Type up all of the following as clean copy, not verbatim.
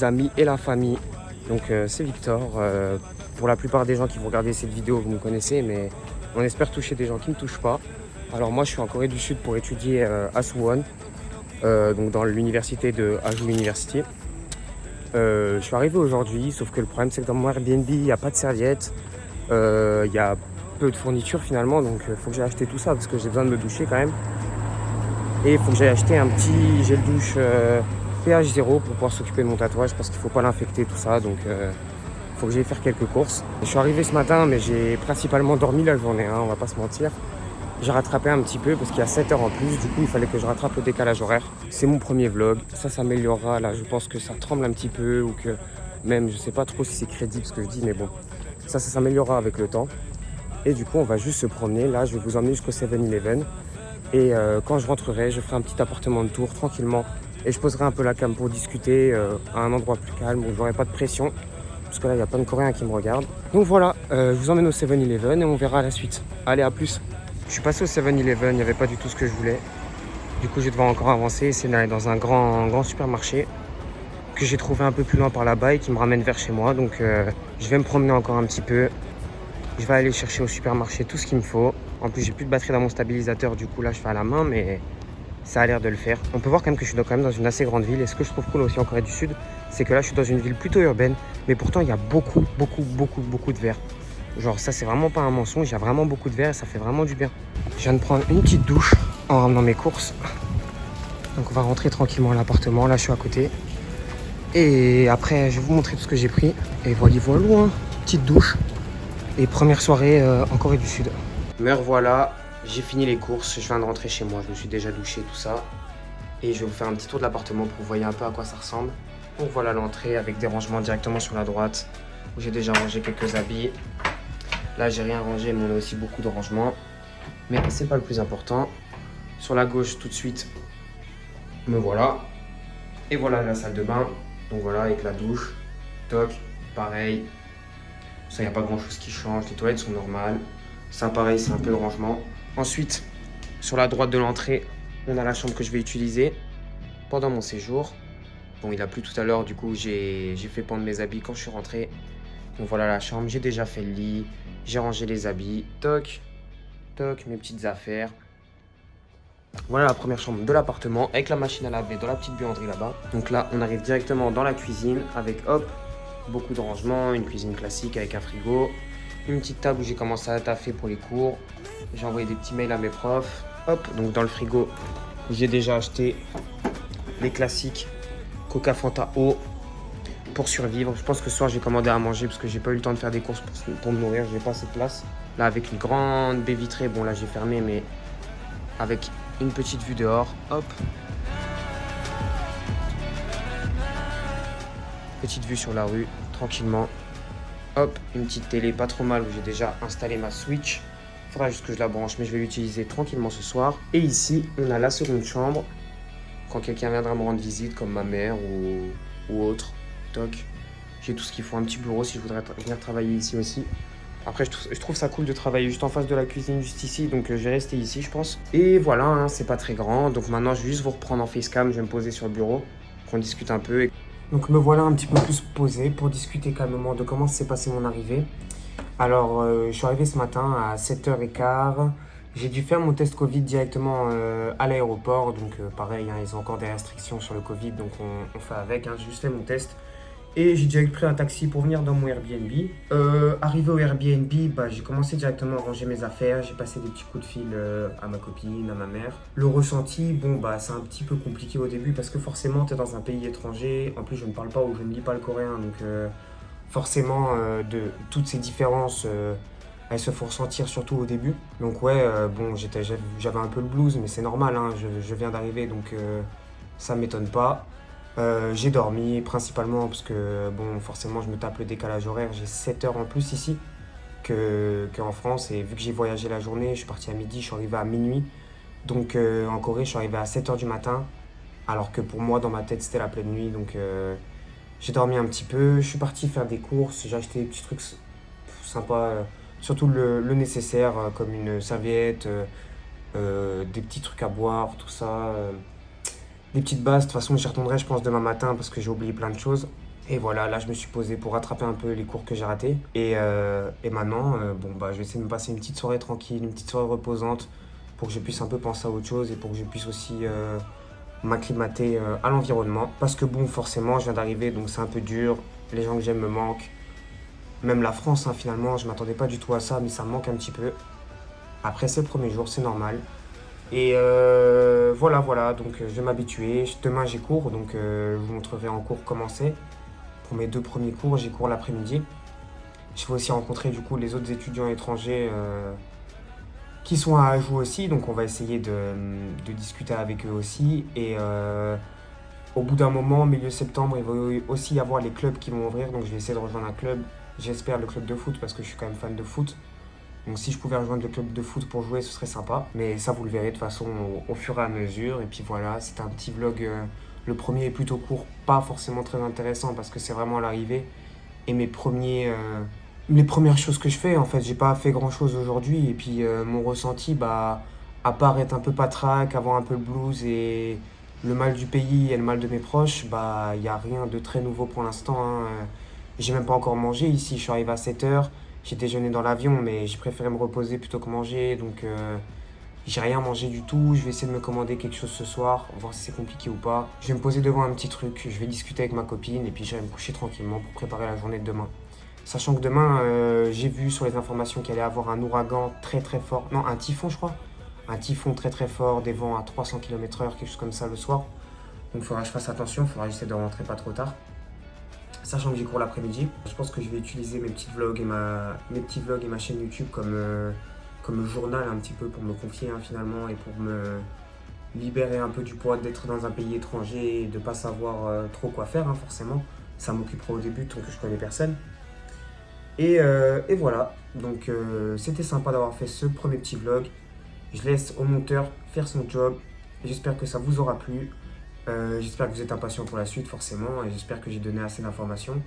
les amis et la famille. Donc c'est Victor. Pour la plupart des gens qui vont regarder cette vidéo, vous me connaissez, mais on espère toucher des gens qui ne me touchent pas. Alors moi, je suis en Corée du Sud pour étudier à Suwon, donc dans l'université de Haju University. Je suis arrivé aujourd'hui, sauf que le problème c'est que dans mon Airbnb, il n'y a pas de serviettes, il y a peu de fournitures finalement, donc il faut que j'aille acheter tout ça parce que j'ai besoin de me doucher quand même. Et il faut que j'aille acheter un petit gel douche pH 0 pour pouvoir s'occuper de mon tatouage parce qu'il ne faut pas l'infecter tout ça, donc il faut que j'aille faire quelques courses. Je suis arrivé ce matin, mais j'ai principalement dormi la journée, hein, on va pas se mentir. J'ai rattrapé un petit peu parce qu'il y a 7 heures en plus, du coup il fallait que je rattrape le décalage horaire. C'est mon premier vlog, ça s'améliorera, là je pense que ça tremble un petit peu ou que même je sais pas trop si c'est crédible ce que je dis, mais bon, ça s'améliorera avec le temps. Et du coup on va juste se promener, là je vais vous emmener jusqu'au 7-Eleven et quand je rentrerai je ferai un petit appartement de tour tranquillement et je poserai un peu la cam pour discuter à un endroit plus calme où j'aurai pas de pression parce que là il y a plein de Coréens qui me regardent. Donc voilà, je vous emmène au 7-Eleven et on verra la suite. Allez, à plus. Je suis passé au 7-Eleven, il n'y avait pas du tout ce que je voulais. Du coup, je vais devoir encore avancer, essayer d'aller dans un grand supermarché que j'ai trouvé un peu plus loin par là-bas et qui me ramène vers chez moi. Donc, je vais me promener encore un petit peu. Je vais aller chercher au supermarché tout ce qu'il me faut. En plus, j'ai plus de batterie dans mon stabilisateur, du coup, là, je fais à la main, mais ça a l'air de le faire. On peut voir quand même que je suis quand même dans une assez grande ville. Et ce que je trouve cool aussi en Corée du Sud, c'est que là, je suis dans une ville plutôt urbaine, mais pourtant, il y a beaucoup de verre. Genre ça c'est vraiment pas un mensonge, il y a vraiment beaucoup de verre et ça fait vraiment du bien. Je viens de prendre une petite douche en ramenant mes courses. Donc on va rentrer tranquillement à l'appartement, là je suis à côté. Et après je vais vous montrer tout ce que j'ai pris. Et voilà, loin, petite douche. Et première soirée en Corée du Sud. Me revoilà, j'ai fini les courses, je viens de rentrer chez moi, je me suis déjà douché, tout ça. Et je vais vous faire un petit tour de l'appartement pour que vous voyez un peu à quoi ça ressemble. Donc voilà l'entrée avec des rangements directement sur la droite. Où j'ai déjà rangé quelques habits. Là, j'ai rien rangé, mais on a aussi beaucoup de rangements. Mais c'est pas le plus important. Sur la gauche, tout de suite, me voilà. Et voilà la salle de bain. Donc voilà, avec la douche. Toc, pareil. Ça, il n'y a pas grand chose qui change. Les toilettes sont normales. Ça, pareil, c'est un peu de rangement. Ensuite, sur la droite de l'entrée, on a la chambre que je vais utiliser pendant mon séjour. Bon, il a plu tout à l'heure, du coup, j'ai fait pendre mes habits quand je suis rentré. Donc voilà la chambre, j'ai déjà fait le lit. J'ai rangé les habits, toc, toc, mes petites affaires. Voilà la première chambre de l'appartement avec la machine à laver dans la petite buanderie là-bas. Donc là, on arrive directement dans la cuisine avec, hop, beaucoup de rangements, une cuisine classique avec un frigo, une petite table où j'ai commencé à taffer pour les cours. J'ai envoyé des petits mails à mes profs. Hop, donc dans le frigo, j'ai déjà acheté les classiques Coca Fanta eau pour survivre. Je pense que ce soir, j'ai commandé à manger parce que j'ai pas eu le temps de faire des courses pour me nourrir. J'ai pas assez de place. Là, avec une grande baie vitrée, bon là j'ai fermé, mais avec une petite vue dehors. Hop. Petite vue sur la rue, tranquillement. Hop, une petite télé pas trop mal où j'ai déjà installé ma Switch. Faudra juste que je la branche, mais je vais l'utiliser tranquillement ce soir. Et ici, on a la seconde chambre. Quand quelqu'un viendra me rendre visite, comme ma mère ou autre. Toc. J'ai tout ce qu'il faut, un petit bureau si je voudrais venir travailler ici aussi. Après, je trouve ça cool de travailler juste en face de la cuisine, juste ici. Donc, je vais rester ici, je pense. Et voilà, hein, c'est pas très grand. Donc, maintenant, je vais juste vous reprendre en facecam. Je vais me poser sur le bureau, qu'on discute un peu. Donc, me voilà un petit peu plus posé pour discuter calmement de comment s'est passé mon arrivée. Alors, je suis arrivé ce matin à 7h15. J'ai dû faire mon test Covid directement à l'aéroport. Donc, pareil, hein, ils ont encore des restrictions sur le Covid. Donc, on fait avec. Hein, j'ai juste fait mon test. Et j'ai direct pris un taxi pour venir dans mon Airbnb. Arrivé au Airbnb, j'ai commencé directement à ranger mes affaires. J'ai passé des petits coups de fil à ma copine, à ma mère. Le ressenti, c'est un petit peu compliqué au début parce que forcément, tu es dans un pays étranger. En plus, je ne parle pas ou je ne lis pas le coréen. Donc, forcément, de toutes ces différences, elles se font ressentir surtout au début. Donc, ouais, j'avais un peu le blues, mais c'est normal. Hein, je viens d'arriver, donc ça ne m'étonne pas. J'ai dormi principalement parce que forcément je me tape le décalage horaire, j'ai 7 heures en plus ici qu'en France et vu que j'ai voyagé la journée, je suis parti à midi, je suis arrivé à minuit. Donc en Corée je suis arrivé à 7 heures du matin alors que pour moi dans ma tête c'était la pleine nuit. Donc j'ai dormi un petit peu, je suis parti faire des courses, j'ai acheté des petits trucs sympas, surtout le nécessaire comme une serviette, des petits trucs à boire, tout ça. Des petites bases, de toute façon j'y retournerai je pense demain matin parce que j'ai oublié plein de choses. Et voilà, là je me suis posé pour rattraper un peu les cours que j'ai ratés. Et maintenant, bon, bah, je vais essayer de me passer une petite soirée tranquille, une petite soirée reposante pour que je puisse un peu penser à autre chose et pour que je puisse aussi m'acclimater à l'environnement. Parce que bon, forcément, je viens d'arriver, donc c'est un peu dur. Les gens que j'aime me manquent. Même la France, hein, finalement, je m'attendais pas du tout à ça, mais ça me manque un petit peu. Après, c'est le premier jour, c'est normal. Et voilà, donc je vais m'habituer. Demain, j'ai cours, donc je vous montrerai en cours comment c'est. Pour mes 2 premiers cours, j'ai cours l'après-midi. Je vais aussi rencontrer du coup les autres étudiants étrangers qui sont à Ajou aussi, donc on va essayer de discuter avec eux aussi. Et au bout d'un moment, milieu septembre, il va aussi y avoir les clubs qui vont ouvrir, donc je vais essayer de rejoindre un club. J'espère le club de foot parce que je suis quand même fan de foot. Donc si je pouvais rejoindre le club de foot pour jouer, ce serait sympa. Mais ça, vous le verrez de toute façon au fur et à mesure. Et puis voilà, c'était un petit vlog. Le premier est plutôt court, pas forcément très intéressant parce que c'est vraiment à l'arrivée. Et les premières choses que je fais, en fait, j'ai pas fait grand chose aujourd'hui. Et puis mon ressenti, bah, à part être un peu patraque, avoir un peu le blues et le mal du pays et le mal de mes proches, bah, il n'y a rien de très nouveau pour l'instant, hein. J'ai même pas encore mangé ici, je suis arrivé à 7 h. J'ai déjeuné dans l'avion, mais j'ai préféré me reposer plutôt que manger. Donc, j'ai rien mangé du tout. Je vais essayer de me commander quelque chose ce soir, voir si c'est compliqué ou pas. Je vais me poser devant un petit truc, je vais discuter avec ma copine et puis je vais me coucher tranquillement pour préparer la journée de demain. Sachant que demain, j'ai vu sur les informations qu'il allait y avoir un ouragan très très fort. Non, un typhon, je crois. Un typhon très très fort, des vents à 300 km/h, quelque chose comme ça le soir. Donc, il faudra que je fasse attention, il faudra que j'essaie de rentrer pas trop tard. Sachant que j'ai cours l'après-midi, je pense que je vais utiliser mes petits vlogs et ma chaîne YouTube comme journal un petit peu pour me confier, hein, finalement, et pour me libérer un peu du poids d'être dans un pays étranger et de ne pas savoir trop quoi faire, hein, forcément. Ça m'occupera au début tant que je connais personne. Et voilà, donc c'était sympa d'avoir fait ce premier petit vlog. Je laisse au monteur faire son job. J'espère que ça vous aura plu. J'espère que vous êtes impatient pour la suite forcément et j'espère que j'ai donné assez d'informations.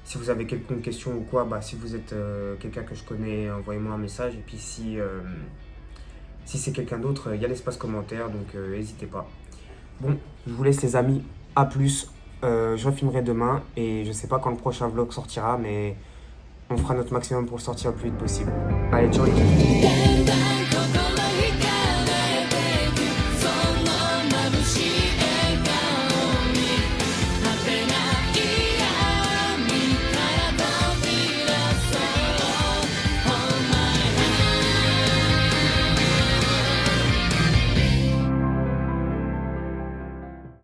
Si vous avez quelconque question ou quoi, bah, si vous êtes quelqu'un que je connais, envoyez-moi un message. Et puis si c'est quelqu'un d'autre, il y a l'espace commentaire, donc n'hésitez pas. Bon, je vous laisse les amis, à plus. Je refilmerai demain et je sais pas quand le prochain vlog sortira, mais on fera notre maximum pour le sortir le plus vite possible. Allez, ciao les gars.